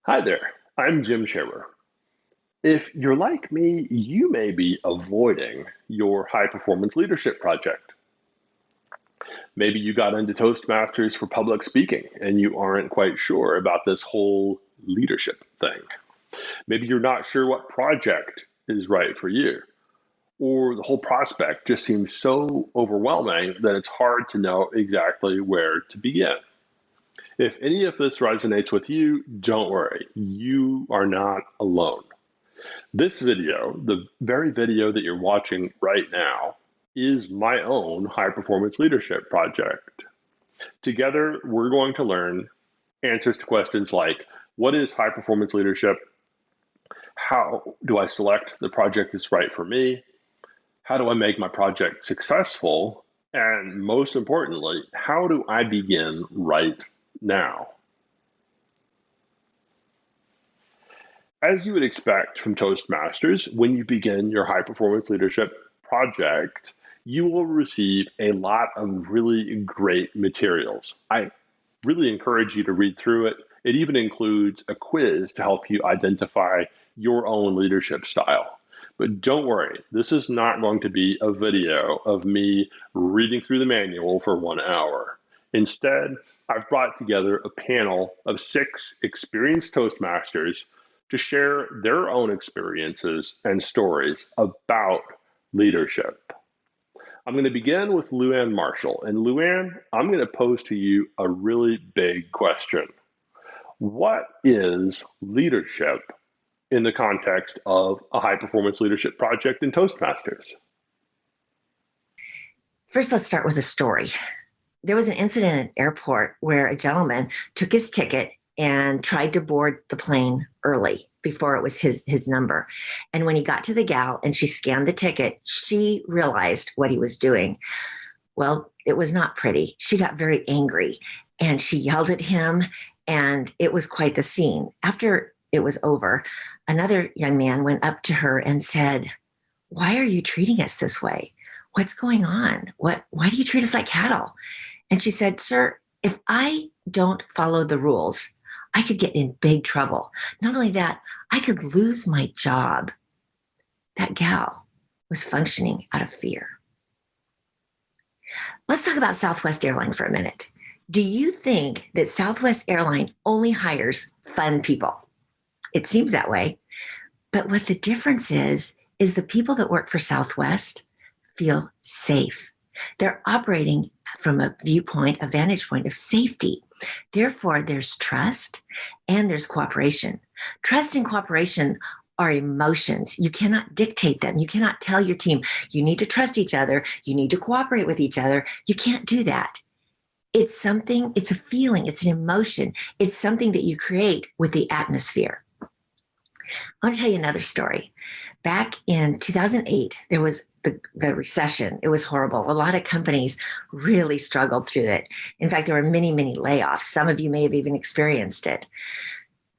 Hi there, I'm Jim Schaerer. If you're like me, you may be avoiding your high performance leadership project. Maybe you got into Toastmasters for public speaking and you aren't quite sure about this whole leadership thing. Maybe you're not sure what project is right for you, or the whole prospect just seems so overwhelming that it's hard to know exactly where to begin. If any of this resonates with you, don't worry, you are not alone. This video, the very video that you're watching right now, is my own high performance leadership project. Together, we're going to learn answers to questions like, what is high performance leadership? How do I select the project that's right for me? How do I make my project successful? And most importantly, how do I begin right now? As you would expect from Toastmasters, when you begin your high performance leadership project, you will receive a lot of really great materials. I really encourage you to read through it. It even includes a quiz to help you identify your own leadership style. But don't worry, this is not going to be a video of me reading through the manual for 1 hour. Instead, I've brought together a panel of 6 experienced Toastmasters to share their own experiences and stories about leadership. I'm going to begin with Louanne Marshall. And Louanne, I'm going to pose to you a really big question. What is leadership in the context of a high performance leadership project in Toastmasters? First, let's start with a story. There was an incident at an airport where a gentleman took his ticket and tried to board the plane early before it was his number. And when he got to the gal and she scanned the ticket, she realized what he was doing. Well, it was not pretty. She got very angry and she yelled at him, and it was quite the scene. After it was over, another young man went up to her and said, "Why are you treating us this way? What's going on? Why do you treat us like cattle?" And she said, "Sir, if I don't follow the rules, I could get in big trouble. Not only that, I could lose my job." That gal was functioning out of fear. Let's talk about Southwest Airlines for a minute. Do you think that Southwest Airlines only hires fun people? It seems that way. But what the difference is the people that work for Southwest feel safe. They're operating from a vantage point of safety. Therefore, there's trust and there's cooperation. Trust and cooperation are emotions. You cannot dictate them. You cannot tell your team, you need to trust each other. You need to cooperate with each other. You can't do that. It's something, it's a feeling, it's an emotion. It's something that you create with the atmosphere. I want to tell you another story. Back in 2008, there was the recession. It was horrible. A lot of companies really struggled through it. In fact, there were many, many layoffs. Some of you may have even experienced it.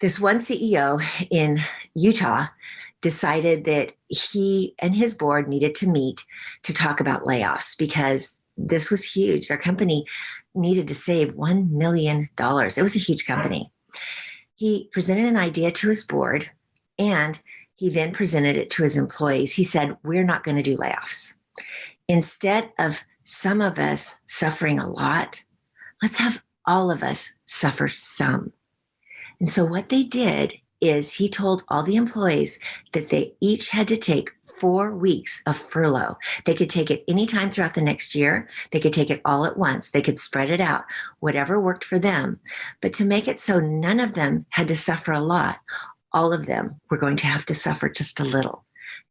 This one CEO in Utah decided that he and his board needed to meet to talk about layoffs because this was huge. Their company needed to save $1 million. It was a huge company. He presented an idea to his board, and he then presented it to his employees. He said, "We're not going to do layoffs. Instead of some of us suffering a lot, let's have all of us suffer some." And so what they did is he told all the employees that they each had to take 4 weeks of furlough. They could take it anytime throughout the next year. They could take it all at once. They could spread it out, whatever worked for them. But to make it so none of them had to suffer a lot, all of them were going to have to suffer just a little.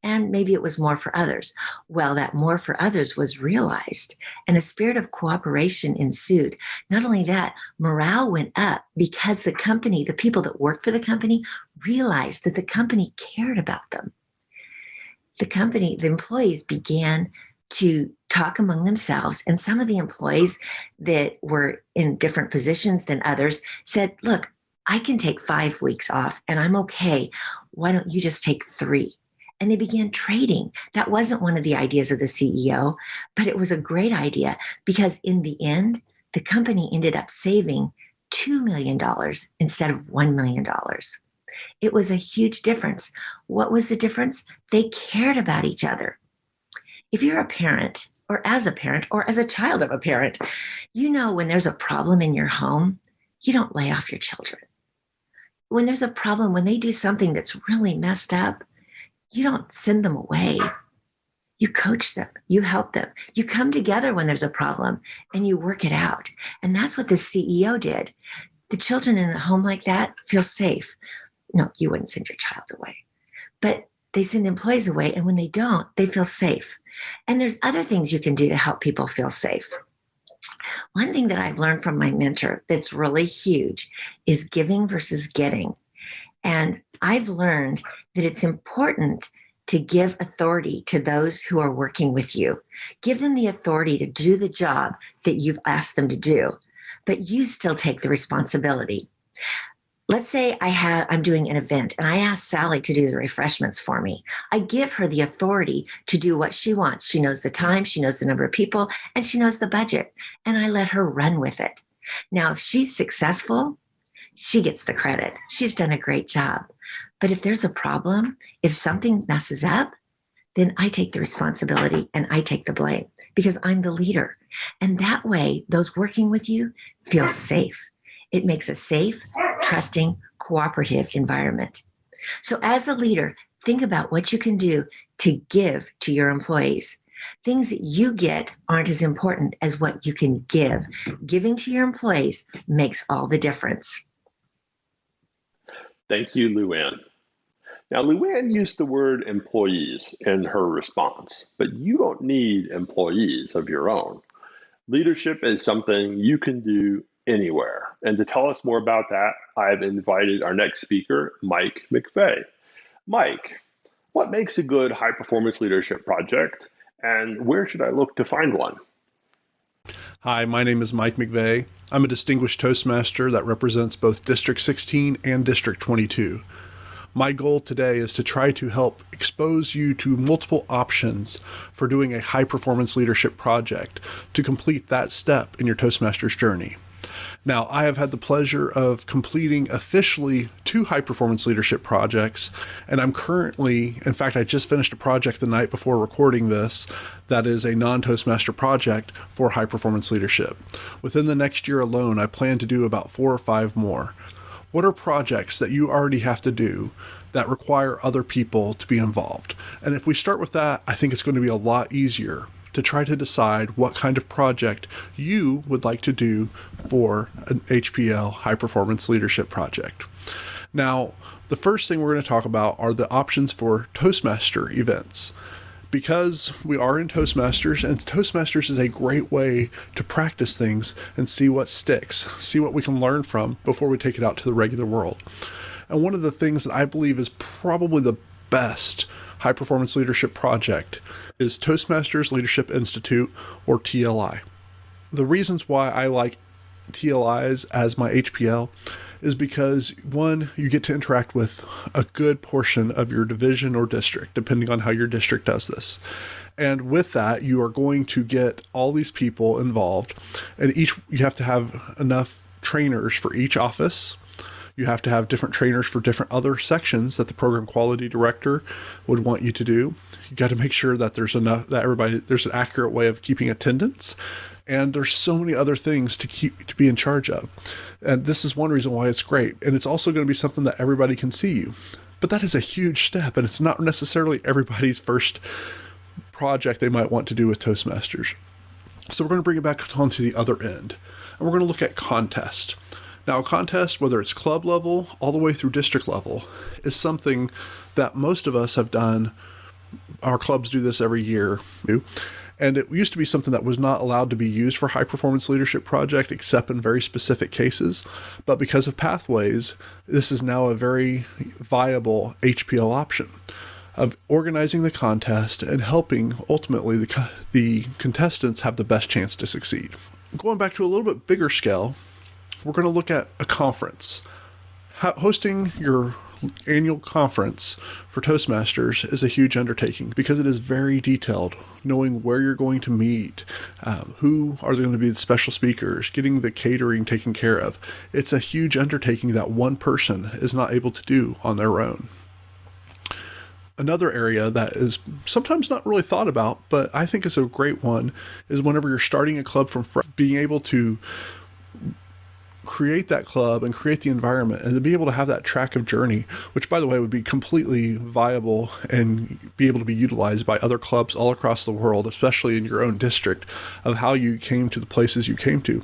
And maybe it was more for others. Well, that more for others was realized, and a spirit of cooperation ensued. Not only that, morale went up because the company, the people that worked for the company, realized that the company cared about them. The employees began to talk among themselves, and some of the employees that were in different positions than others said, "Look, I can take 5 weeks off and I'm okay. Why don't you just take 3? And they began trading. That wasn't one of the ideas of the CEO, but it was a great idea because in the end, the company ended up saving $2 million instead of $1 million. It was a huge difference. What was the difference? They cared about each other. If you're a parent, or as a parent, or as a child of a parent, you know when there's a problem in your home, you don't lay off your children. When there's a problem, when they do something that's really messed up, you don't send them away. You coach them, you help them, you come together when there's a problem and you work it out. And that's what the CEO did. The children in a home like that feel safe. No, you wouldn't send your child away, but they send employees away. And when they don't, they feel safe. And there's other things you can do to help people feel safe. One thing that I've learned from my mentor that's really huge is giving versus getting. And I've learned that it's important to give authority to those who are working with you. Give them the authority to do the job that you've asked them to do, but you still take the responsibility. Let's say I'm doing an event and I ask Sally to do the refreshments for me. I give her the authority to do what she wants. She knows the time, she knows the number of people, and she knows the budget, and I let her run with it. Now, if she's successful, she gets the credit. She's done a great job. But if there's a problem, if something messes up, then I take the responsibility and I take the blame because I'm the leader. And that way, those working with you feel safe. It makes a safe, trusting, cooperative environment. So as a leader, think about what you can do to give to your employees. Things that you get aren't as important as what you can give. Giving to your employees makes all the difference. Thank you, Louanne. Now, Louanne used the word employees in her response, but you don't need employees of your own. Leadership is something you can do anywhere. And to tell us more about that, I've invited our next speaker, Mike McVey. Mike, what makes a good high-performance leadership project, and where should I look to find one? Hi, my name is Mike McVey. I'm a distinguished Toastmaster that represents both District 16 and District 22. My goal today is to try to help expose you to multiple options for doing a high-performance leadership project to complete that step in your Toastmasters journey. Now, I have had the pleasure of completing officially 2 high-performance leadership projects, and I'm currently, in fact, I just finished a project the night before recording this that is a non-Toastmaster project for high-performance leadership. Within the next year alone, I plan to do about 4 or 5 more. What are projects that you already have to do that require other people to be involved? And if we start with that, I think it's going to be a lot easier to try to decide what kind of project you would like to do for an HPL, high performance leadership project. Now, the first thing we're going to talk about are the options for Toastmaster events. Because we are in Toastmasters, and Toastmasters is a great way to practice things and see what sticks, see what we can learn from before we take it out to the regular world. And one of the things that I believe is probably the best high performance leadership project is Toastmasters Leadership Institute, or TLI. The reasons why I like TLIs as my HPL is because, one, you get to interact with a good portion of your division or district, depending on how your district does this. And with that, you are going to get all these people involved, and you have to have enough trainers for each office. You have to have different trainers for different other sections that the program quality director would want you to do. You got to make sure that there's enough, that there's an accurate way of keeping attendance. And there's so many other things to be in charge of. And this is one reason why it's great. And it's also going to be something that everybody can see you. But that is a huge step, and it's not necessarily everybody's first project they might want to do with Toastmasters. So we're going to bring it back onto the other end. And we're going to look at contest. Now, a contest, whether it's club level all the way through district level, is something that most of us have done. Our clubs do this every year. And it used to be something that was not allowed to be used for high performance leadership project except in very specific cases. But because of pathways, this is now a very viable HPL option of organizing the contest and helping ultimately the contestants have the best chance to succeed. Going back to a little bit bigger scale, we're going to look at a conference. Hosting your annual conference for Toastmasters is a huge undertaking because it is very detailed, knowing where you're going to meet, who are going to be the special speakers, getting the catering taken care of. It's a huge undertaking that one person is not able to do on their own. Another area that is sometimes not really thought about, but I think is a great one, is whenever you're starting a club from fresh, being able to create that club and create the environment and to be able to have that track of journey, which by the way would be completely viable and be able to be utilized by other clubs all across the world, especially in your own district, of how you came to the places you came to.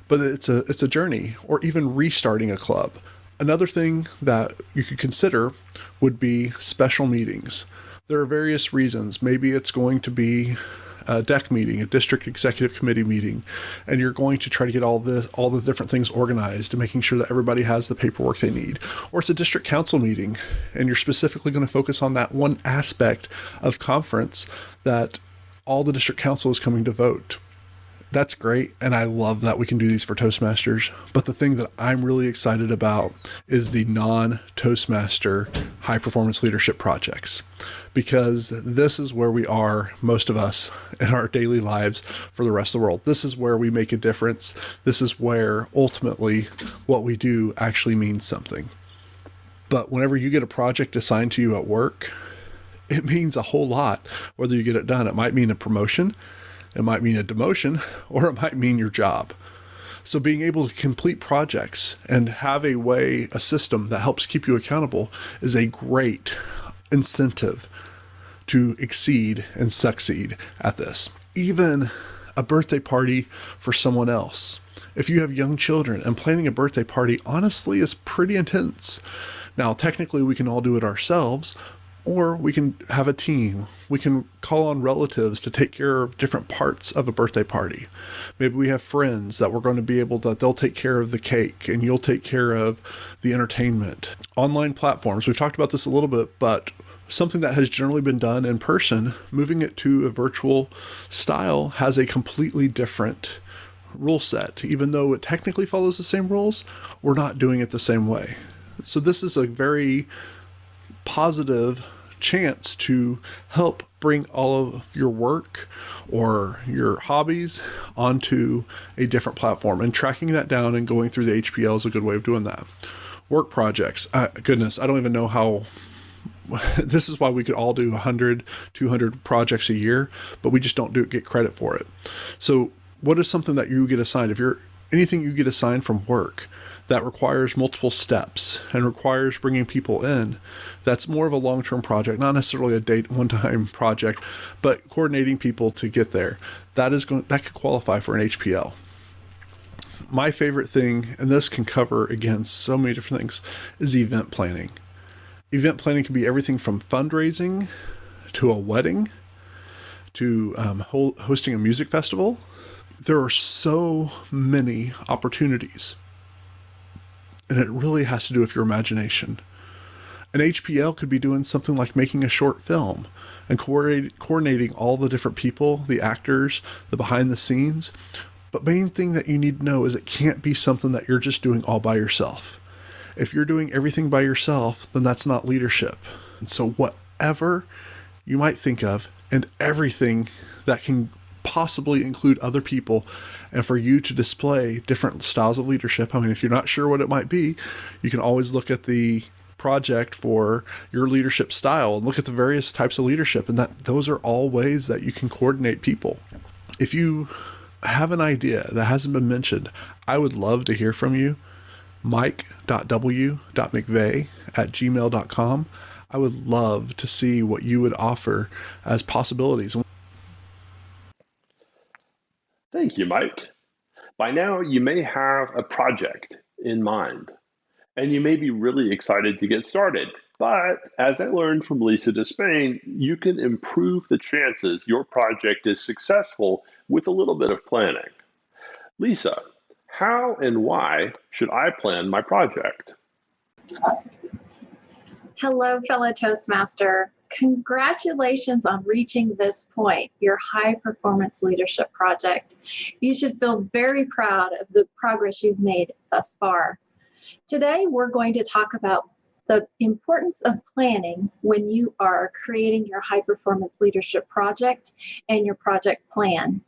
But it's a journey, or even restarting a club. Another thing that you could consider would be special meetings. There are various reasons. Maybe it's going to be a DEC meeting, a district executive committee meeting, and you're going to try to get all the different things organized and making sure that everybody has the paperwork they need. Or it's a district council meeting, and you're specifically going to focus on that one aspect of conference that all the district council is coming to vote. That's great, and I love that we can do these for Toastmasters. But the thing that I'm really excited about is the non-Toastmaster high-performance leadership projects, because this is where we are, most of us, in our daily lives for the rest of the world. This is where we make a difference. This is where, ultimately, what we do actually means something. But whenever you get a project assigned to you at work, it means a whole lot whether you get it done. It might mean a promotion, it might mean a demotion, or it might mean your job. So being able to complete projects and have a system that helps keep you accountable is a great incentive to exceed and succeed at this. Even a birthday party for someone else. If you have young children, and planning a birthday party honestly is pretty intense. Now, technically we can all do it ourselves, or we can have a team. We can call on relatives to take care of different parts of a birthday party. Maybe we have friends that we're going to be able to, they'll take care of the cake and you'll take care of the entertainment. Online platforms, we've talked about this a little bit, but something that has generally been done in person, moving it to a virtual style has a completely different rule set. Even though it technically follows the same rules, we're not doing it the same way. So this is a very positive chance to help bring all of your work or your hobbies onto a different platform, and tracking that down and going through the HPL is a good way of doing that. Work projects, goodness, I don't even know how. This is why we could all do 100, 200 projects a year, but we just don't get credit for it. So what is something that you get assigned? If you're anything you get assigned from work that requires multiple steps and requires bringing people in, that's more of a long-term project, not necessarily a one-time project, but coordinating people to get there. That could qualify for an HPL. My favorite thing, and this can cover, again, so many different things, is event planning. Event planning can be everything from fundraising to a wedding to hosting a music festival. There are so many opportunities, and it really has to do with your imagination. An HPL could be doing something like making a short film and coordinating all the different people, the actors, the behind the scenes. But main thing that you need to know is it can't be something that you're just doing all by yourself. If you're doing everything by yourself, then that's not leadership. And so whatever you might think of, and everything that can possibly include other people, and for you to display different styles of leadership. I mean, if you're not sure what it might be, you can always look at the project for your leadership style and look at the various types of leadership, and those are all ways that you can coordinate people. If you have an idea that hasn't been mentioned, I would love to hear from you. mike.w.mcvey@gmail.com. I would love to see what you would offer as possibilities. Thank you, Mike. By now, you may have a project in mind, and you may be really excited to get started. But as I learned from Lisa Despain, you can improve the chances your project is successful with a little bit of planning. Lisa, how and why should I plan my project? Hello, fellow Toastmaster. Congratulations on reaching this point, your high performance leadership project. You should feel very proud of the progress you've made thus far. Today, we're going to talk about the importance of planning when you are creating your high performance leadership project and your project plan.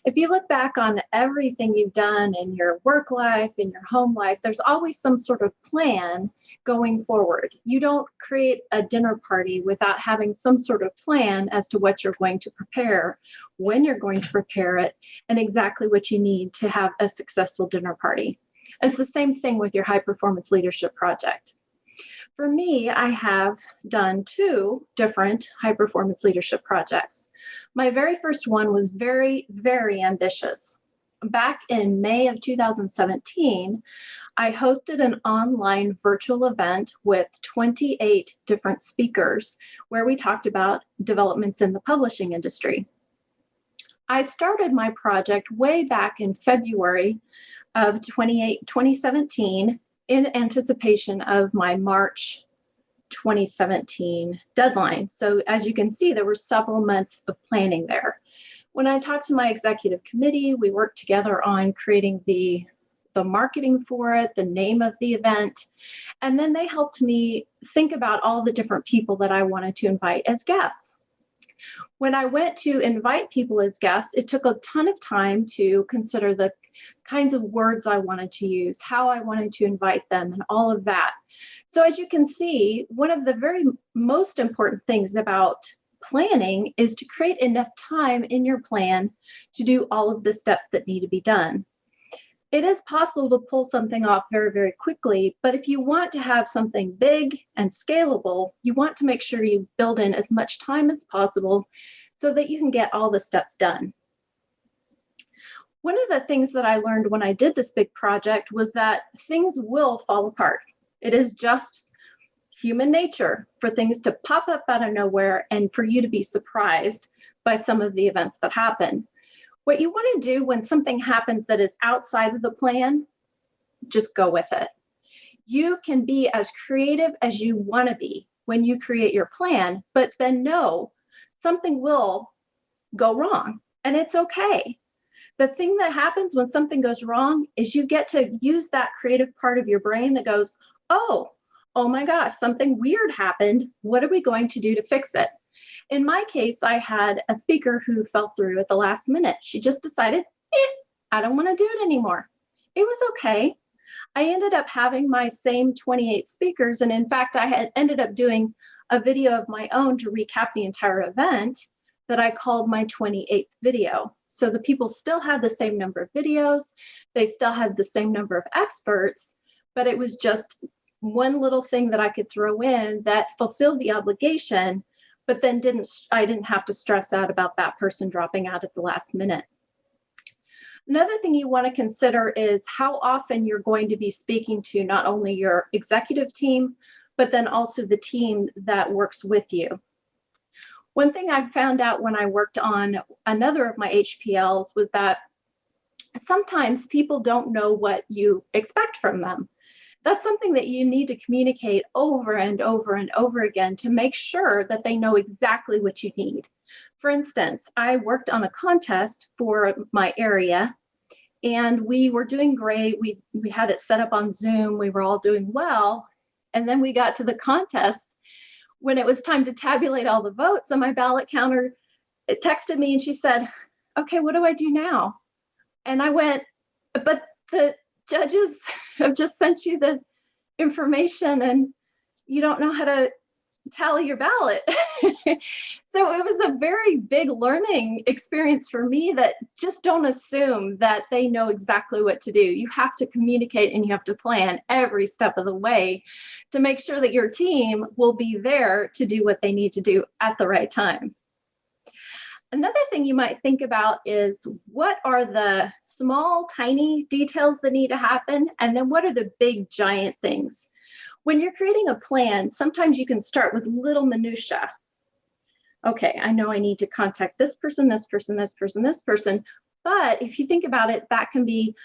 If you look back on everything you've done in your work life, in your home life, there's always some sort of plan going forward. You don't create a dinner party without having some sort of plan as to what you're going to prepare, when you're going to prepare it, and exactly what you need to have a successful dinner party. It's the same thing with your high performance leadership project. For me, I have done 2 different high performance leadership projects. My very first one was very, very ambitious. Back in May of 2017, I hosted an online virtual event with 28 different speakers where we talked about developments in the publishing industry. I started my project way back in February of 2017 in anticipation of my March 2017 deadline. So as you can see, there were several months of planning there. When I talked to my executive committee, we worked together on creating the marketing for it, the name of the event, and then they helped me think about all the different people that I wanted to invite as guests. When I went to invite people as guests, it took a ton of time to consider the kinds of words I wanted to use, how I wanted to invite them, and all of that. So as you can see, one of the very most important things about planning is to create enough time in your plan to do all of the steps that need to be done. It is possible to pull something off very, very quickly, but if you want to have something big and scalable, you want to make sure you build in as much time as possible so that you can get all the steps done. One of the things that I learned when I did this big project was that things will fall apart. It is just human nature for things to pop up out of nowhere and for you to be surprised by some of the events that happen. What you want to do when something happens that is outside of the plan, just go with it. You can be as creative as you want to be when you create your plan, but then know something will go wrong, and it's okay. The thing that happens when something goes wrong is you get to use that creative part of your brain that goes, oh my gosh, something weird happened. What are we going to do to fix it? In my case, I had a speaker who fell through at the last minute. She just decided, I don't want to do it anymore. It was okay. I ended up having my same 28 speakers. And in fact, I had ended up doing a video of my own to recap the entire event that I called my 28th video. So the people still had the same number of videos. They still had the same number of experts, but it was just one little thing that I could throw in that fulfilled the obligation, but then I didn't have to stress out about that person dropping out at the last minute. Another thing you want to consider is how often you're going to be speaking to not only your executive team, but then also the team that works with you. One thing I found out when I worked on another of my HPLs was that sometimes people don't know what you expect from them. That's something that you need to communicate over and over and over again to make sure that they know exactly what you need. For instance, I worked on a contest for my area, and we were doing great. We had it set up on Zoom. We were all doing well. And then we got to the contest. When it was time to tabulate all the votes on my ballot counter, it texted me and she said, okay, what do I do now? And I went, but the judges have just sent you the information and you don't know how to tally your ballot. So it was a very big learning experience for me that just don't assume that they know exactly what to do. You have to communicate and you have to plan every step of the way to make sure that your team will be there to do what they need to do at the right time. Another thing you might think about is what are the small, tiny details that need to happen? And then what are the big, giant things? When you're creating a plan, sometimes you can start with little minutia. Okay, I know I need to contact this person, this person, this person, this person. But if you think about it, that can be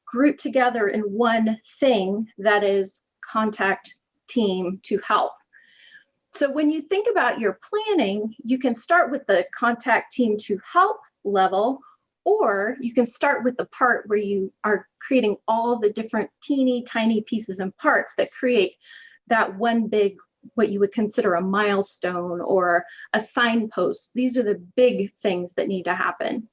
grouped together in one thing that is contact team to help. So when you think about your planning, you can start with the contact team to help level, or you can start with the part where you are creating all the different teeny tiny pieces and parts that create that one big, what you would consider a milestone or a signpost. These are the big things that need to happen.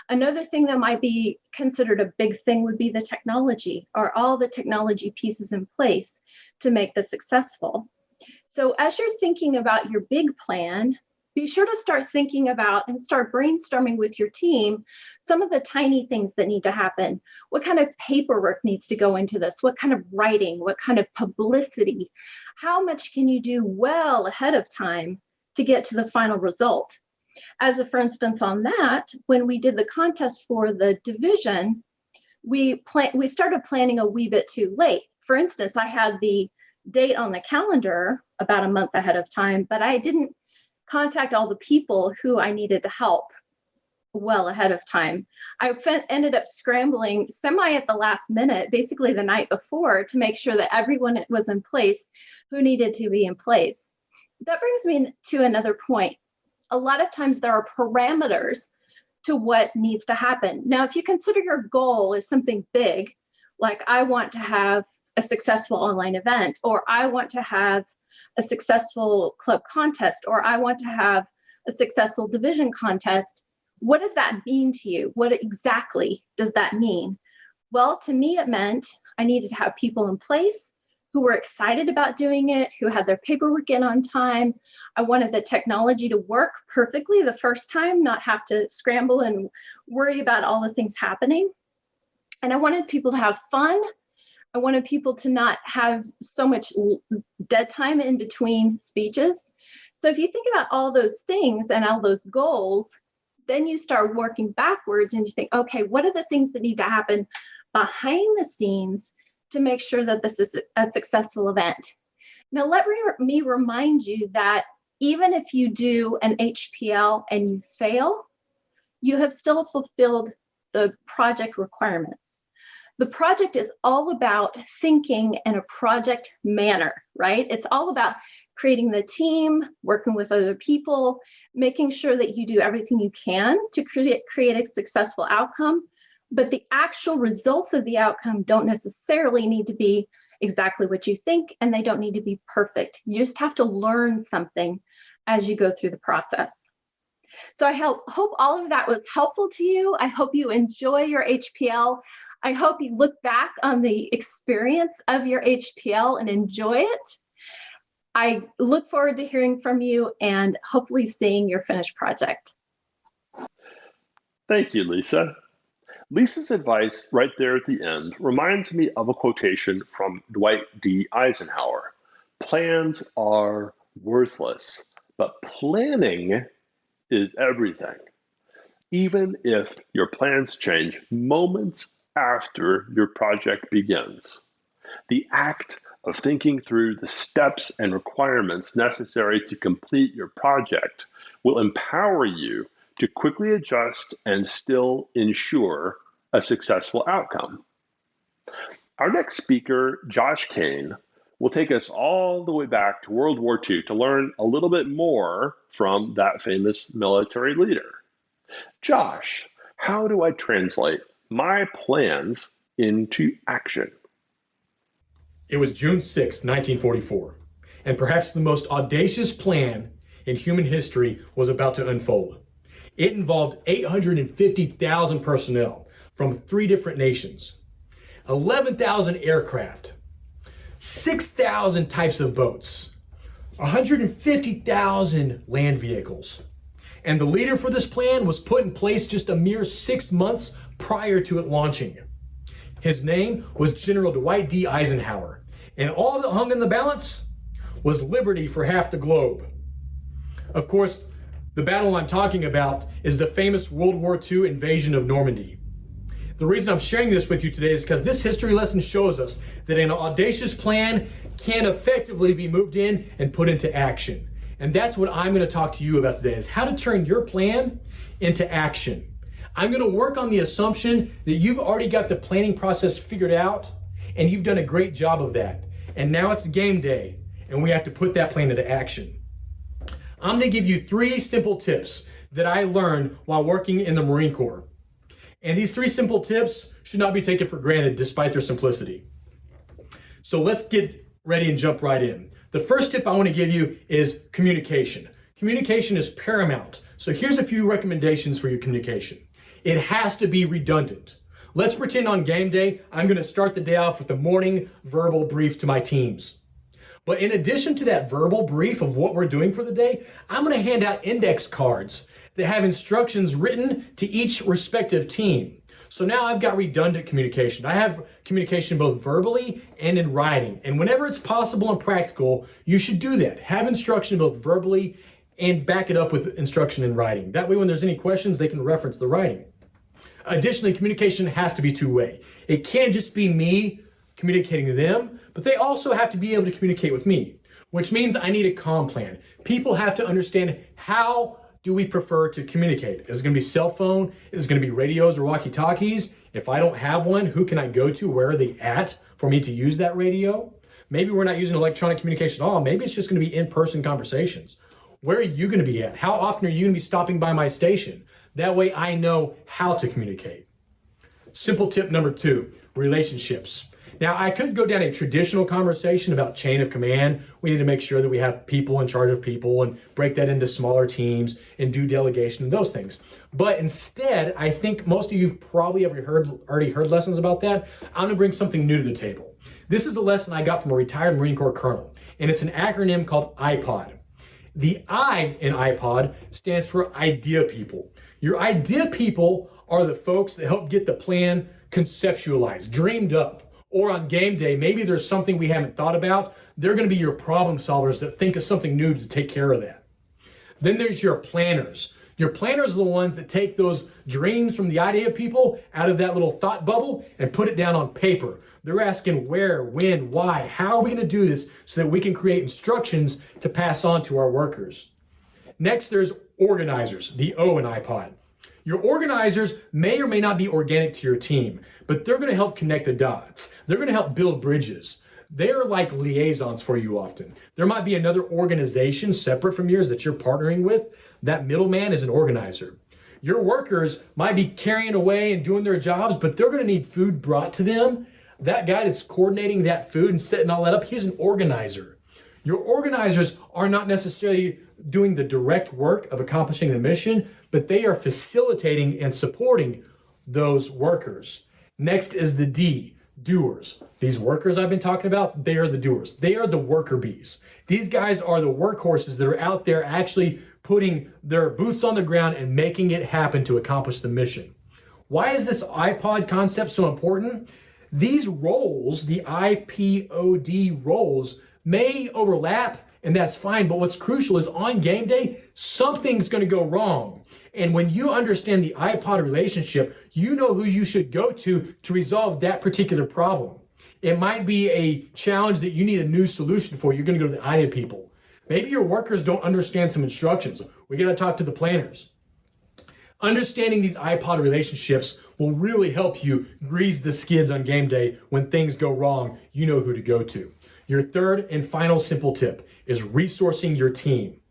Another thing that might be considered a big thing would be the technology. Are all the technology pieces in place to make this successful? So as you're thinking about your big plan, be sure to start thinking about and start brainstorming with your team some of the tiny things that need to happen. What kind of paperwork needs to go into this? What kind of writing? What kind of publicity? How much can you do well ahead of time to get to the final result? As a for instance on that, when we did the contest for the division, we started planning a wee bit too late. For instance, I had the date on the calendar about a month ahead of time, but I didn't contact all the people who I needed to help well ahead of time. I ended up scrambling semi at the last minute, basically the night before, to make sure that everyone was in place who needed to be in place. That brings me to another point. A lot of times there are parameters to what needs to happen. Now, if you consider your goal as something big, like I want to have a successful online event, or I want to have a successful club contest, or I want to have a successful division contest, what does that mean to you? What exactly does that mean? Well, to me, it meant I needed to have people in place who were excited about doing it, who had their paperwork in on time. I wanted the technology to work perfectly the first time, not have to scramble and worry about all the things happening. And I wanted people to have fun. I wanted people to not have so much dead time in between speeches. So if you think about all those things and all those goals, then you start working backwards and you think, okay, what are the things that need to happen behind the scenes to make sure that this is a successful event? Now, let me remind you that even if you do an HPL and you fail, you have still fulfilled the project requirements. The project is all about thinking in a project manner, right? It's all about creating the team, working with other people, making sure that you do everything you can to create a successful outcome. But the actual results of the outcome don't necessarily need to be exactly what you think, and they don't need to be perfect. You just have to learn something as you go through the process. So I hope all of that was helpful to you. I hope you enjoy your HPL. I hope you look back on the experience of your HPL and enjoy it. I look forward to hearing from you and hopefully seeing your finished project. Thank you, Lisa. Lisa's advice right there at the end reminds me of a quotation from Dwight D. Eisenhower. Plans are worthless, but planning is everything. Even if your plans change moments after your project begins, the act of thinking through the steps and requirements necessary to complete your project will empower you to quickly adjust and still ensure a successful outcome. Our next speaker, Josh Cain, will take us all the way back to World War II to learn a little bit more from that famous military leader. Josh, how do I translate my plans into action? It was June 6, 1944, and perhaps the most audacious plan in human history was about to unfold. It involved 850,000 personnel from 3 different nations, 11,000 aircraft, 6,000 types of boats, 150,000 land vehicles. And the leader for this plan was put in place just a mere 6 months prior to it launching. His name was General Dwight D. Eisenhower, and all that hung in the balance was liberty for half the globe. Of course, the battle I'm talking about is the famous World War II invasion of Normandy. The reason I'm sharing this with you today is because this history lesson shows us that an audacious plan can effectively be moved in and put into action. And that's what I'm going to talk to you about today, is how to turn your plan into action. I'm going to work on the assumption that you've already got the planning process figured out and you've done a great job of that. And now it's game day and we have to put that plan into action. I'm going to give you 3 simple tips that I learned while working in the Marine Corps. And these 3 simple tips should not be taken for granted despite their simplicity. So let's get ready and jump right in. The first tip I want to give you is communication. Communication is paramount. So here's a few recommendations for your communication. It has to be redundant. Let's pretend on game day, I'm going to start the day off with the morning verbal brief to my teams. But in addition to that verbal brief of what we're doing for the day, I'm going to hand out index cards that have instructions written to each respective team. So now I've got redundant communication. I have communication both verbally and in writing. And whenever it's possible and practical, you should do that. Have instruction both verbally and back it up with instruction in writing. That way when there's any questions, they can reference the writing. Additionally, communication has to be two-way. It can't just be me communicating to them, but they also have to be able to communicate with me, which means I need a comm plan. People have to understand, how do we prefer to communicate? Is it going to be cell phone? Is it going to be radios or walkie-talkies? If I don't have one, who can I go to? Where are they at for me to use that radio? Maybe we're not using electronic communication at all. Maybe it's just going to be in-person conversations. Where are you going to be at? How often are you going to be stopping by my station? That way I know how to communicate. Simple tip number 2, relationships. Now, I could go down a traditional conversation about chain of command. We need to make sure that we have people in charge of people and break that into smaller teams and do delegation and those things. But instead, I think most of you have probably already heard lessons about that. I'm going to bring something new to the table. This is a lesson I got from a retired Marine Corps colonel, and it's an acronym called IPOD. The I in iPod stands for idea people. Your idea people are the folks that help get the plan conceptualized, dreamed up. Or on game day, maybe there's something we haven't thought about. They're going to be your problem solvers that think of something new to take care of that. Then there's your planners. Your planners are the ones that take those dreams from the idea people out of that little thought bubble and put it down on paper. They're asking where, when, why, how are we going to do this so that we can create instructions to pass on to our workers. Next, there's organizers, the O in iPod. Your organizers may or may not be organic to your team, but they're going to help connect the dots. They're going to help build bridges. They're like liaisons for you often. There might be another organization separate from yours that you're partnering with. That middleman is an organizer. Your workers might be carrying away and doing their jobs, but they're going to need food brought to them. That guy that's coordinating that food and setting all that up, he's an organizer. Your organizers are not necessarily doing the direct work of accomplishing the mission, but they are facilitating and supporting those workers. Next is the D, doers. These workers I've been talking about, they are the doers. They are the worker bees. These guys are the workhorses that are out there actually putting their boots on the ground and making it happen to accomplish the mission. Why is this iPod concept so important? These roles, the IPOD roles, may overlap, and that's fine, but what's crucial is on game day, something's going to go wrong. And when you understand the iPod relationship, you know who you should go to resolve that particular problem. It might be a challenge that you need a new solution for. You're going to go to the idea people. Maybe your workers don't understand some instructions. We got to talk to the planners. Understanding these iPod relationships will really help you grease the skids on game day. When things go wrong, you know who to go to. Your third and final simple tip is resourcing your team.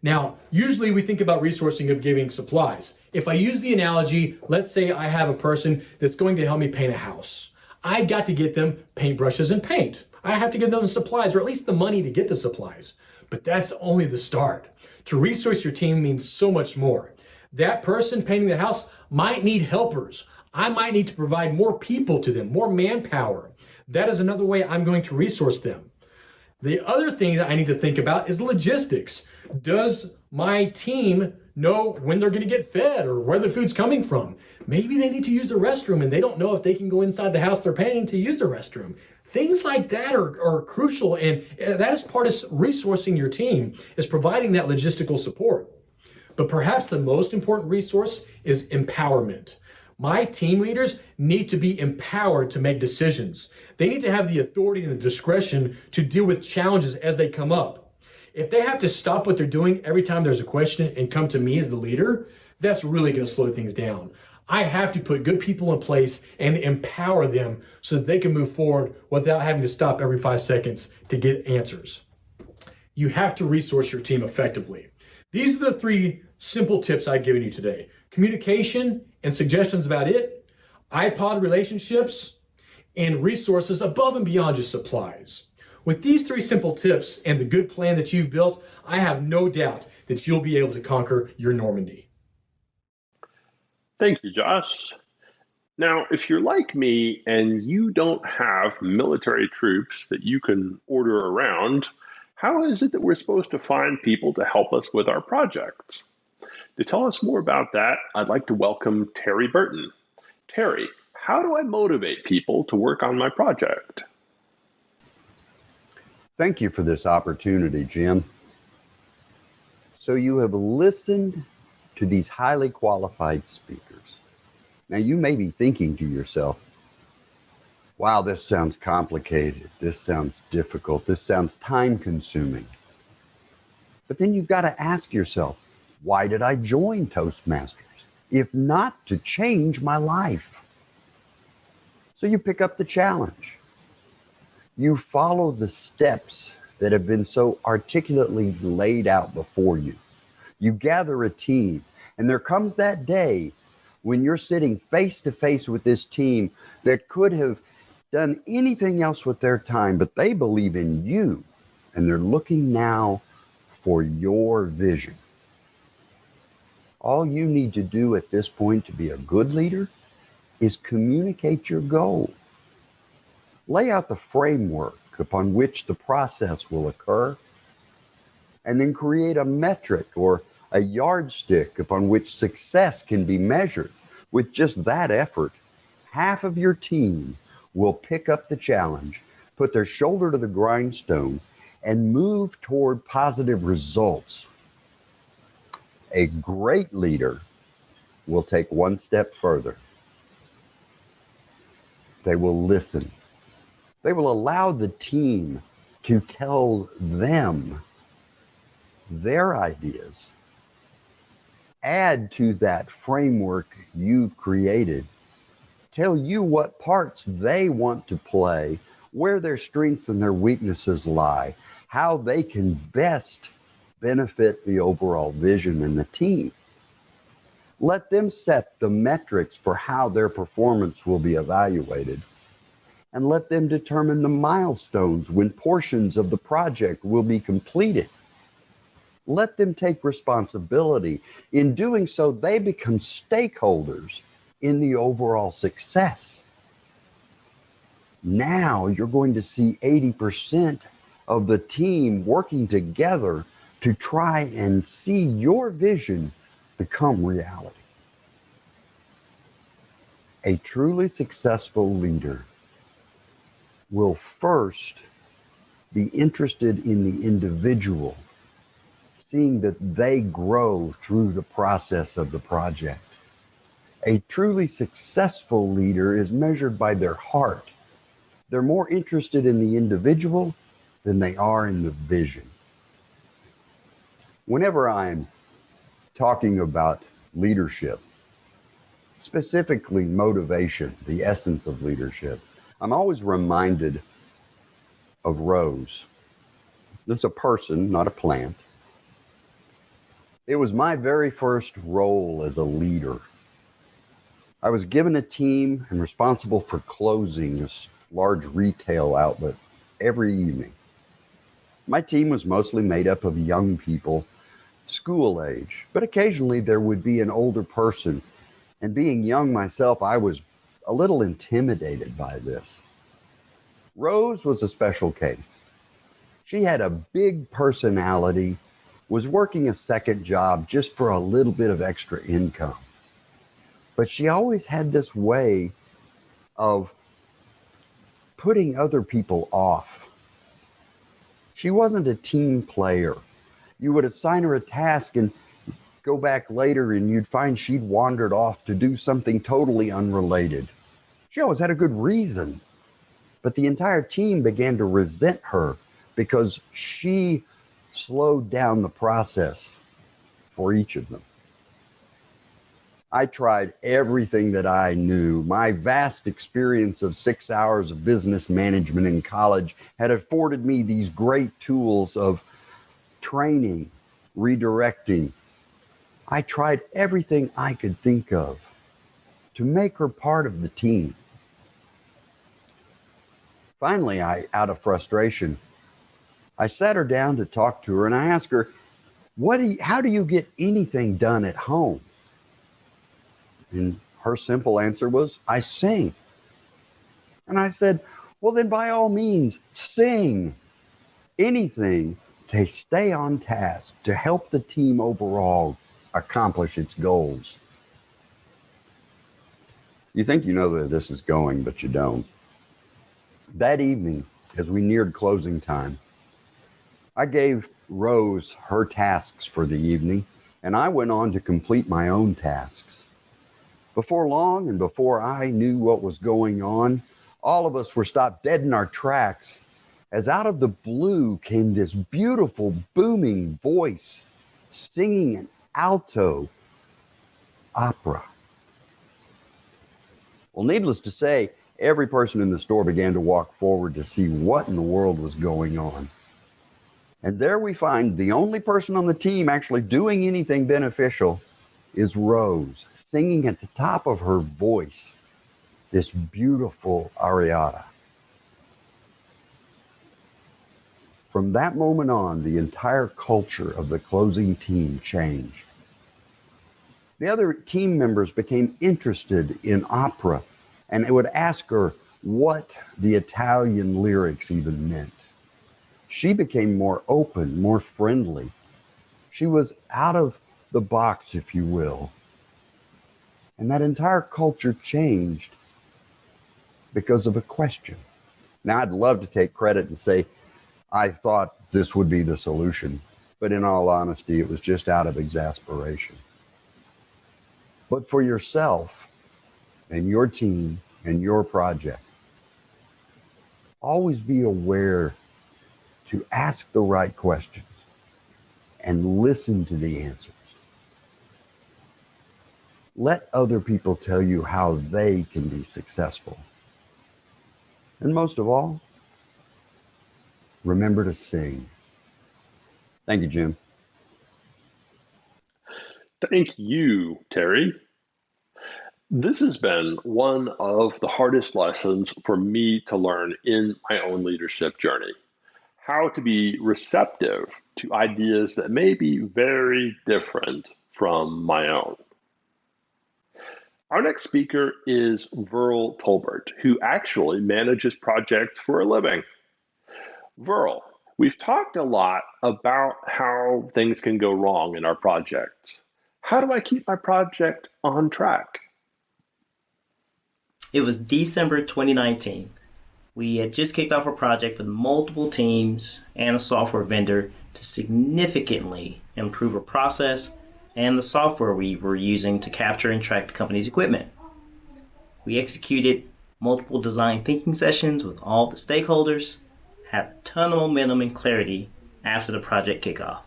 Now, usually we think about resourcing of giving supplies. If I use the analogy, let's say I have a person that's going to help me paint a house. I've got to get them paintbrushes and paint. I have to give them the supplies, or at least the money to get the supplies. But that's only the start. To resource your team means so much more. That person painting the house might need helpers. I might need to provide more people to them, more manpower. That is another way I'm going to resource them. The other thing that I need to think about is logistics. Does my team know when they're going to get fed or where the food's coming from? Maybe they need to use the restroom and they don't know if they can go inside the house they're painting to use the restroom. Things like that are crucial, and that is part of resourcing your team, is providing that logistical support. But perhaps the most important resource is empowerment. My team leaders need to be empowered to make decisions. They need to have the authority and the discretion to deal with challenges as they come up. If they have to stop what they're doing every time there's a question and come to me as the leader, that's really going to slow things down. I have to put good people in place and empower them so that they can move forward without having to stop every 5 seconds to get answers. You have to resource your team effectively. These are the 3 simple tips I've given you today. Communication and suggestions about it, iPod relationships, and resources above and beyond just supplies. With these 3 simple tips and the good plan that you've built, I have no doubt that you'll be able to conquer your Normandy. Thank you, Josh. Now, if you're like me and you don't have military troops that you can order around, how is it that we're supposed to find people to help us with our projects? To tell us more about that, I'd like to welcome Terry Burton. Terry, how do I motivate people to work on my project? Thank you for this opportunity, Jim. So you have listened to these highly qualified speakers. Now you may be thinking to yourself, wow, this sounds complicated. This sounds difficult. This sounds time consuming. But then you've got to ask yourself, why did I join Toastmasters? If not to change my life. So you pick up the challenge. You follow the steps that have been so articulately laid out before you. You gather a team, and there comes that day when you're sitting face to face with this team that could have done anything else with their time, but they believe in you, and they're looking now for your vision. All you need to do at this point to be a good leader is communicate your goal. Lay out the framework upon which the process will occur, and then create a metric or a yardstick upon which success can be measured. With just that effort, half of your team will pick up the challenge, put their shoulder to the grindstone, and move toward positive results. A great leader will take one step further. They will listen. They will allow the team to tell them their ideas. Add to that framework you've created. Tell you what parts they want to play, where their strengths and their weaknesses lie, how they can best benefit the overall vision and the team. Let them set the metrics for how their performance will be evaluated, and let them determine the milestones when portions of the project will be completed. Let them take responsibility. In doing so, they become stakeholders in the overall success. Now you're going to see 80% of the team working together to try and see your vision become reality. A truly successful leader will first be interested in the individual, seeing that they grow through the process of the project. A truly successful leader is measured by their heart. They're more interested in the individual than they are in the vision. Whenever I'm talking about leadership, specifically motivation, the essence of leadership, I'm always reminded of Rose. It's a person, not a plant. It was my very first role as a leader. I was given a team and responsible for closing a large retail outlet every evening. My team was mostly made up of young people, school age, but occasionally there would be an older person. And being young myself, I was a little intimidated by this. Rose was a special case. She had a big personality, was working a second job just for a little bit of extra income. But she always had this way of putting other people off. She wasn't a team player. You would assign her a task and go back later and you'd find she'd wandered off to do something totally unrelated. She always had a good reason, but the entire team began to resent her because she slowed down the process for each of them. I tried everything that I knew. My vast experience of 6 hours of business management in college had afforded me these great tools of training, redirecting. I tried everything I could think of to make her part of the team. Finally, out of frustration, I sat her down to talk to her, and I asked her, how do you get anything done at home? And her simple answer was, I sing. And I said, well, then by all means, sing anything to stay on task, to help the team overall accomplish its goals. You think you know where this is going, but you don't. That evening, as we neared closing time, I gave Rose her tasks for the evening, and I went on to complete my own tasks. Before long, and before I knew what was going on, all of us were stopped dead in our tracks as out of the blue came this beautiful booming voice singing an alto opera. Well, needless to say, every person in the store began to walk forward to see what in the world was going on. And there we find the only person on the team actually doing anything beneficial is Rose, singing at the top of her voice this beautiful ariata. From that moment on, the entire culture of the closing team changed. The other team members became interested in opera, and they would ask her what the Italian lyrics even meant. She became more open, more friendly. She was out of the box, if you will. And that entire culture changed because of a question. Now, I'd love to take credit and say, I thought this would be the solution. But in all honesty, it was just out of exasperation. But for yourself and your team and your project, always be aware to ask the right questions and listen to the answers. Let other people tell you how they can be successful. And most of all, remember to sing. Thank you, Jim. Thank you, Terry. This has been one of the hardest lessons for me to learn in my own leadership journey. How to be receptive to ideas that may be very different from my own. Our next speaker is Vearl Tolbert, who actually manages projects for a living. Vearl, we've talked a lot about how things can go wrong in our projects. How do I keep my project on track? It was December 2019. We had just kicked off a project with multiple teams and a software vendor to significantly improve a process and the software we were using to capture and track the company's equipment. We executed multiple design thinking sessions with all the stakeholders, had a ton of momentum and clarity after the project kickoff.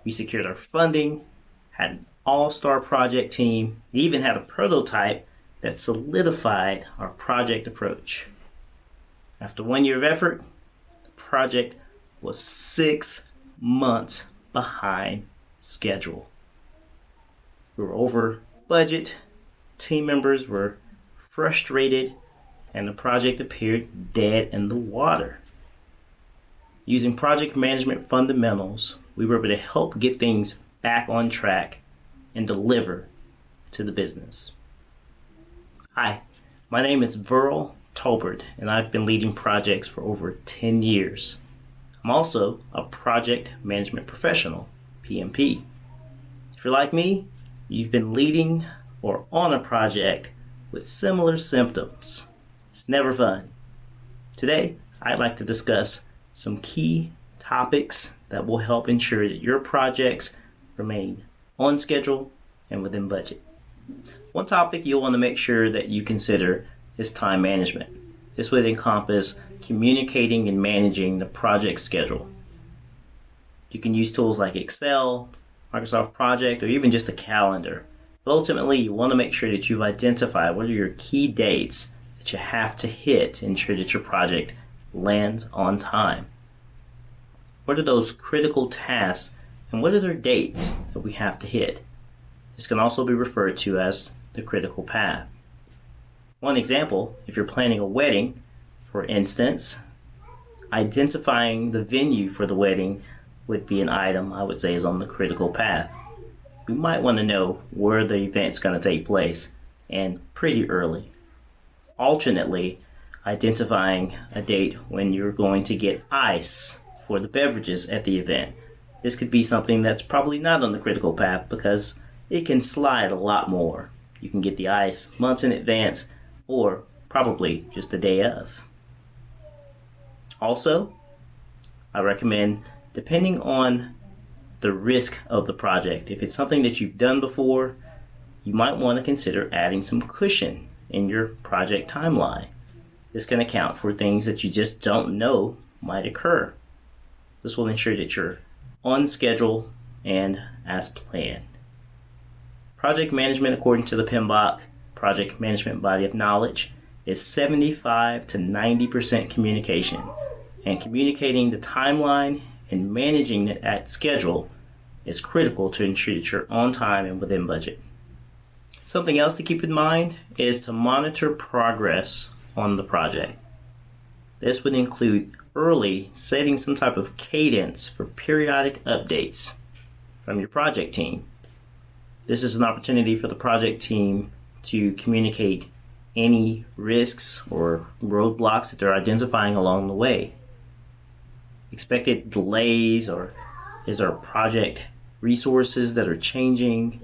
We secured our funding, had an all-star project team, and even had a prototype that solidified our project approach. After 1 year of effort, the project was 6 months behind schedule. We were over budget, team members were frustrated, and the project appeared dead in the water. Using project management fundamentals, we were able to help get things back on track and deliver to the business. Hi, my name is Vearl Tolbert, and I've been leading projects for over 10 years. I'm also a project management professional, PMP. If you're like me, you've been leading or on a project with similar symptoms. It's never fun. Today, I'd like to discuss some key topics that will help ensure that your projects remain on schedule and within budget. One topic you'll want to make sure that you consider is time management. This would encompass communicating and managing the project schedule. You can use tools like Excel, Microsoft Project, or even just a calendar. But ultimately, you want to make sure that you've identified what are your key dates that you have to hit to ensure that your project lands on time. What are those critical tasks and what are their dates that we have to hit? This can also be referred to as the critical path. One example, if you're planning a wedding, for instance, identifying the venue for the wedding would be an item I would say is on the critical path. We might want to know where the event's going to take place, and pretty early. Alternately, identifying a date when you're going to get ice for the beverages at the event. This could be something that's probably not on the critical path because it can slide a lot more. You can get the ice months in advance or probably just the day of. Also, I recommend, depending on the risk of the project, if it's something that you've done before, you might want to consider adding some cushion in your project timeline. This can account for things that you just don't know might occur. This will ensure that you're on schedule and as planned. Project management, according to the PMBOK, Project Management Body of Knowledge, is 75 to 90% communication. And communicating the timeline and managing it at schedule is critical to ensure that you're on time and within budget. Something else to keep in mind is to monitor progress on the project. This would include early setting some type of cadence for periodic updates from your project team. This is an opportunity for the project team to communicate any risks or roadblocks that they're identifying along the way. Expected delays, or is there project resources that are changing?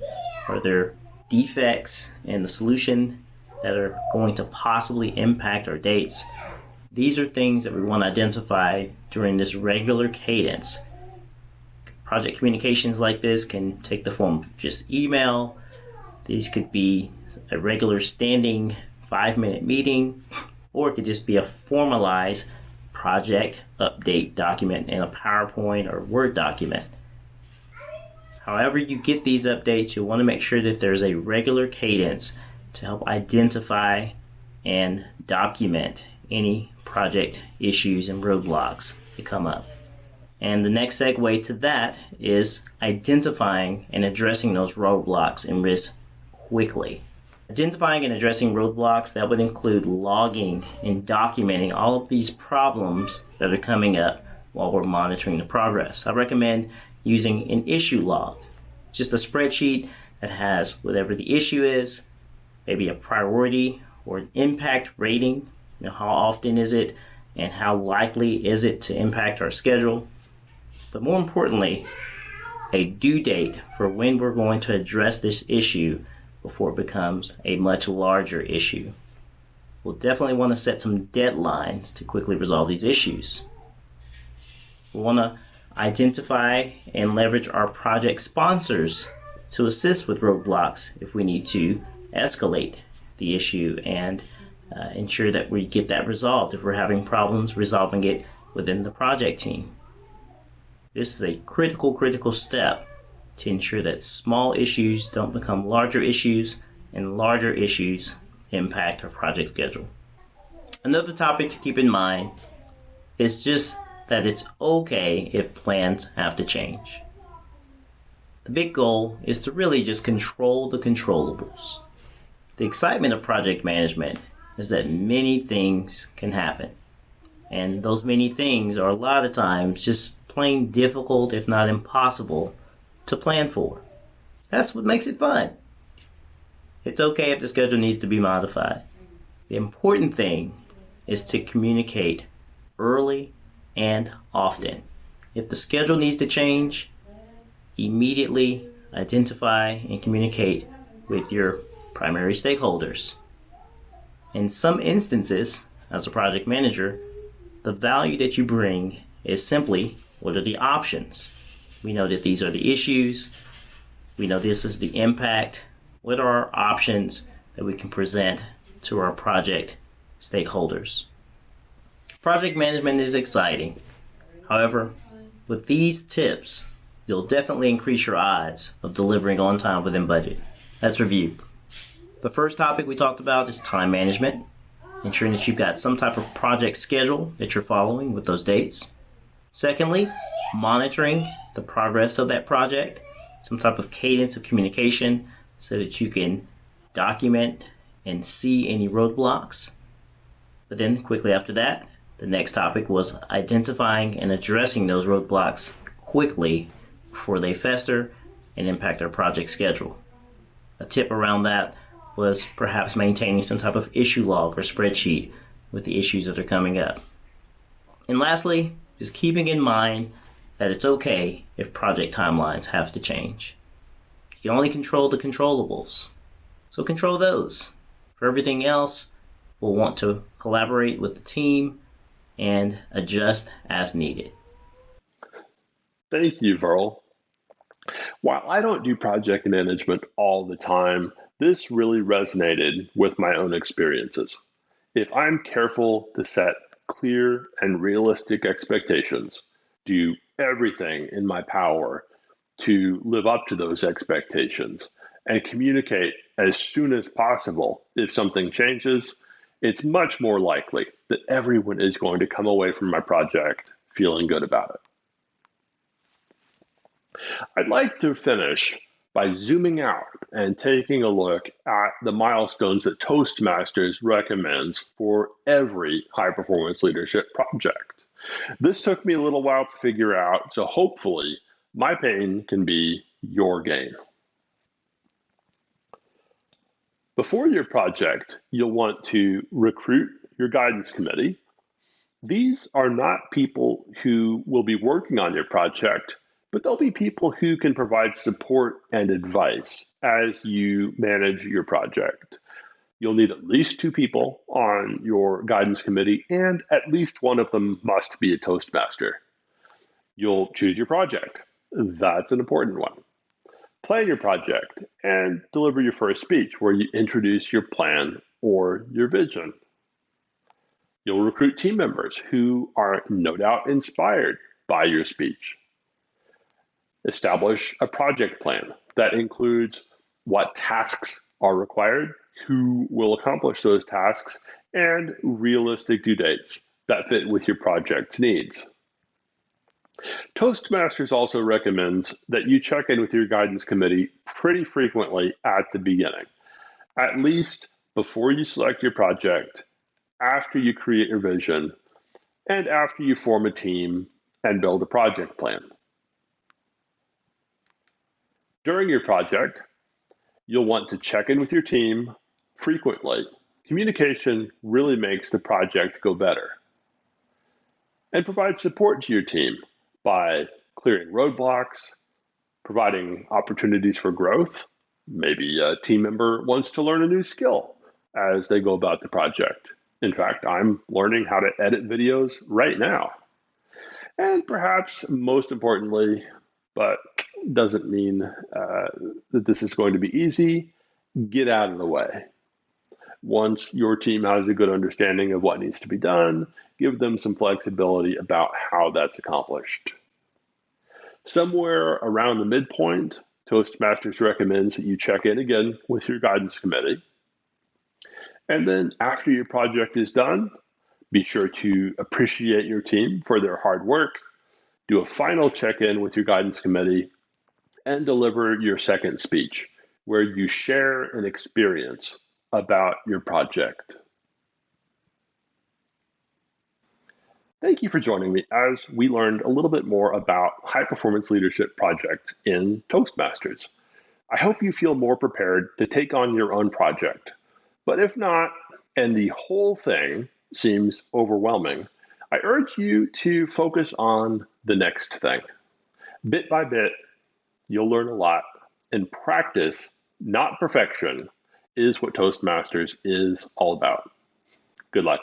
Are there defects in the solution that are going to possibly impact our dates? These are things that we want to identify during this regular cadence. Project communications like this can take the form of just email. These could be a regular standing 5-minute meeting, or it could just be a formalized project update document in a PowerPoint or Word document. However you get these updates, you'll want to make sure that there's a regular cadence to help identify and document any project issues and roadblocks that come up. And the next segue to that is identifying and addressing those roadblocks and risks quickly. Identifying and addressing roadblocks, that would include logging and documenting all of these problems that are coming up while we're monitoring the progress. I recommend using an issue log, just a spreadsheet that has whatever the issue is, maybe a priority or an impact rating. How often is it and how likely is it to impact our schedule? But more importantly, a due date for when we're going to address this issue before it becomes a much larger issue. We'll definitely want to set some deadlines to quickly resolve these issues. We want to identify and leverage our project sponsors to assist with roadblocks if we need to escalate the issue and ensure that we get that resolved if we're having problems resolving it within the project team. This is a critical step to ensure that small issues don't become larger issues and larger issues impact our project schedule. Another topic to keep in mind is just that it's okay if plans have to change. The big goal is to really just control the controllables. The excitement of project management is that many things can happen. And those many things are a lot of times just plain difficult, if not impossible, to plan for. That's what makes it fun. It's okay if the schedule needs to be modified. The important thing is to communicate early and often. If the schedule needs to change, immediately identify and communicate with your primary stakeholders. In some instances, as a project manager, the value that you bring is simply, what are the options? We know that these are the issues. We know this is the impact. What are our options that we can present to our project stakeholders? Project management is exciting. However, with these tips, you'll definitely increase your odds of delivering on time within budget. Let's review. The first topic we talked about is time management, ensuring that you've got some type of project schedule that you're following with those dates. Secondly, monitoring the progress of that project, some type of cadence of communication so that you can document and see any roadblocks. But then quickly after that, The next topic was identifying and addressing those roadblocks quickly before they fester and impact our project schedule. A tip around that was perhaps maintaining some type of issue log or spreadsheet with the issues that are coming up. And lastly, just keeping in mind that it's okay if project timelines have to change. You can only control the controllables, so control those. For everything else, we'll want to collaborate with the team and adjust as needed. Thank you, Vearl. While I don't do project management all the time, this really resonated with my own experiences. If I'm careful to set clear and realistic expectations, do everything in my power to live up to those expectations, and communicate as soon as possible if something changes, it's much more likely that everyone is going to come away from my project feeling good about it. I'd like to finish by zooming out and taking a look at the milestones that Toastmasters recommends for every high-performance leadership project. This took me a little while to figure out, so hopefully my pain can be your gain. Before your project, you'll want to recruit your guidance committee. These are not people who will be working on your project, but they'll be people who can provide support and advice as you manage your project. You'll need at least 2 people on your guidance committee, and at least one of them must be a Toastmaster. You'll choose your project. That's an important one. Plan your project and deliver your first speech where you introduce your plan or your vision. You'll recruit team members who are no doubt inspired by your speech. Establish a project plan that includes what tasks are required, who will accomplish those tasks, and realistic due dates that fit with your project's needs. Toastmasters also recommends that you check in with your guidance committee pretty frequently at the beginning, at least before you select your project, after you create your vision, and after you form a team and build a project plan. During your project, you'll want to check in with your team frequently. Communication really makes the project go better. And provide support to your team by clearing roadblocks, providing opportunities for growth. Maybe a team member wants to learn a new skill as they go about the project. In fact, I'm learning how to edit videos right now. And perhaps most importantly, but doesn't mean that this is going to be easy, get out of the way. Once your team has a good understanding of what needs to be done, give them some flexibility about how that's accomplished. Somewhere around the midpoint, Toastmasters recommends that you check in again with your guidance committee. And then after your project is done, be sure to appreciate your team for their hard work, do a final check-in with your guidance committee, and deliver your second speech, where you share an experience about your project. Thank you for joining me as we learned a little bit more about high-performance leadership projects in Toastmasters. I hope you feel more prepared to take on your own project. But if not, and the whole thing seems overwhelming, I urge you to focus on the next thing. Bit by bit, you'll learn a lot, and practice, not perfection, is what Toastmasters is all about. Good luck.